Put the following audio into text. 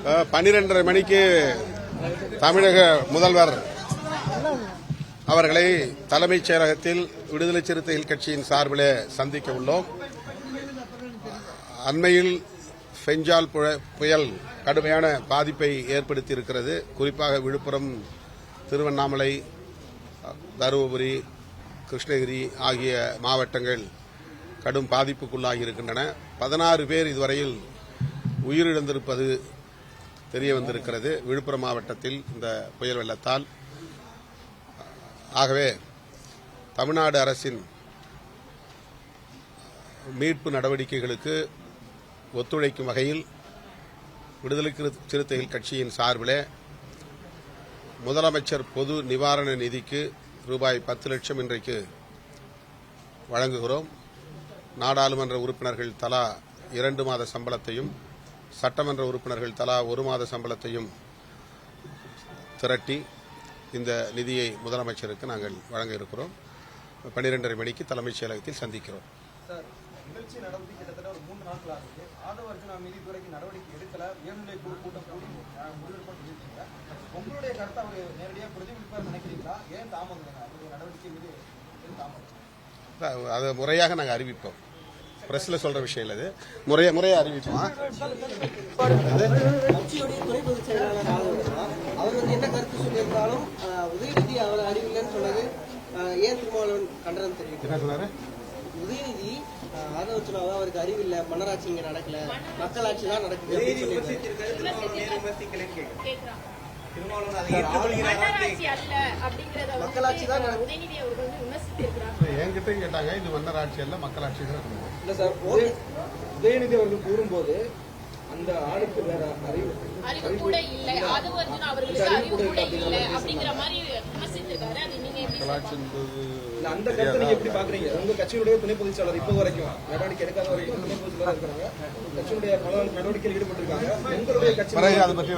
12:30 மணிக்கு தமிழக முதல்வர் அவர்களை தலைமைச் செயலகத்தில் விடுதலை சிறுத்தைகள் கட்சியின் சார்பிலே சந்திக்க உள்ளோம். அண்மையில் பெஞ்சால் புயல் கடுமையான பாதிப்பை ஏற்படுத்தியிருக்கிறது. குறிப்பாக விழுப்புரம், திருவண்ணாமலை, தருமபுரி, கிருஷ்ணகிரி ஆகிய மாவட்டங்கள் கடும் பாதிப்புக்குள்ளாகி இருக்கின்றன. 16 பேர் இதுவரையில் உயிரிழந்திருப்பது தெரிய வந்திருக்கிறது விழுப்புரம் மாவட்டத்தில் இந்த புயல் வெள்ளத்தால். ஆகவே தமிழ்நாடு அரசின் மீட்பு நடவடிக்கைகளுக்கு ஒத்துழைக்கும் வகையில் விடுதலை சிறுத்தைகள் கட்சியின் சார்பிலே முதலமைச்சர் பொது நிவாரண நிதிக்கு ரூபாய் 10 லட்சம் இன்றைக்கு வழங்குகிறோம். நாடாளுமன்ற உறுப்பினர்கள் தலா 2 மாத சம்பளத்தையும், சட்டமன்ற உறுப்பினர்கள் தலா 1 மாத சம்பளத்தையும் திரட்டி இந்த நிதியை முதலமைச்சருக்கு நாங்கள் வழங்க இருக்கிறோம். 12:30 மணிக்கு தலைமைச் செயலகத்தில் சந்திக்கிறோம். நிகழ்ச்சி நடந்து கிட்டத்தட்ட ஒரு 3 நாட்கள் ஆகுது. ஆதவ அர்ஜுனா மீது இதுவரைக்கும் நடவடிக்கை எடுக்கல. உயர்நிலை குழு கூட்டம் கூடி முடிவெடுப்போம் சொல்லியிருக்கீங்க. உங்களுடைய கருத்தை அவர் நேரடியாக பிரதிபலிப்பார் நினைக்கிறீங்களா? ஏன் தாமதம்? அவருடைய நடவடிக்கை மீது தாமதம்? அது முறையாக நாங்கள் அறிவிப்போம். பிரஸ்ல சொல்ற விஷயம் இல்லை, முறையா அறிவிப்போம். கட்சியுடைய துணை பொதுச் செயலாளர் அவர் என்ன கருத்து சொல்லியிருந்தாலும் உதயநிதி அவர் அறிவில்லைன்னு சொன்னது ஏன் திருமாவளவன் கண்டனம் தெரிவிக்கிறார்? என்ன சொன்னாரு? உதயநிதி ஆதவச்சுனாவை அவருக்கு அறிவில்லை, மன்னராட்சி இங்க நடக்கல, மக்களாட்சி தான் நடக்குது. மக்களாட்சி தான் என்கிட்ட கேட்டாங்க. இது மன்னராட்சி அல்ல, மக்களாட்சி தான். இல்ல சார், உதயநிதி அவர்கள் கூறும்போது அந்த ஆளுக்கு வேற அறிவு கூட இல்ல, ஆதவ அர்ஜுனா அவர்களுக்கு அறிவு கூட இல்ல அப்படிங்கிற மாதிரி விமர்சித்திருக்காரு. அது நீங்க அந்த கருத்தை நீங்க எப்படி பாக்குறீங்க? உங்க கட்சியுடைய துணை பொதுச் செயலாளர் இப்ப வரைக்கும் நடவடிக்கை எடுக்காத வரைக்கும் துணை பொதுச் செயலாளர் இருக்காங்க. கட்சியுடைய பல நடவடிக்கையில் ஈடுபட்டிருக்காங்க. உங்களுடைய கட்சி அதை பற்றி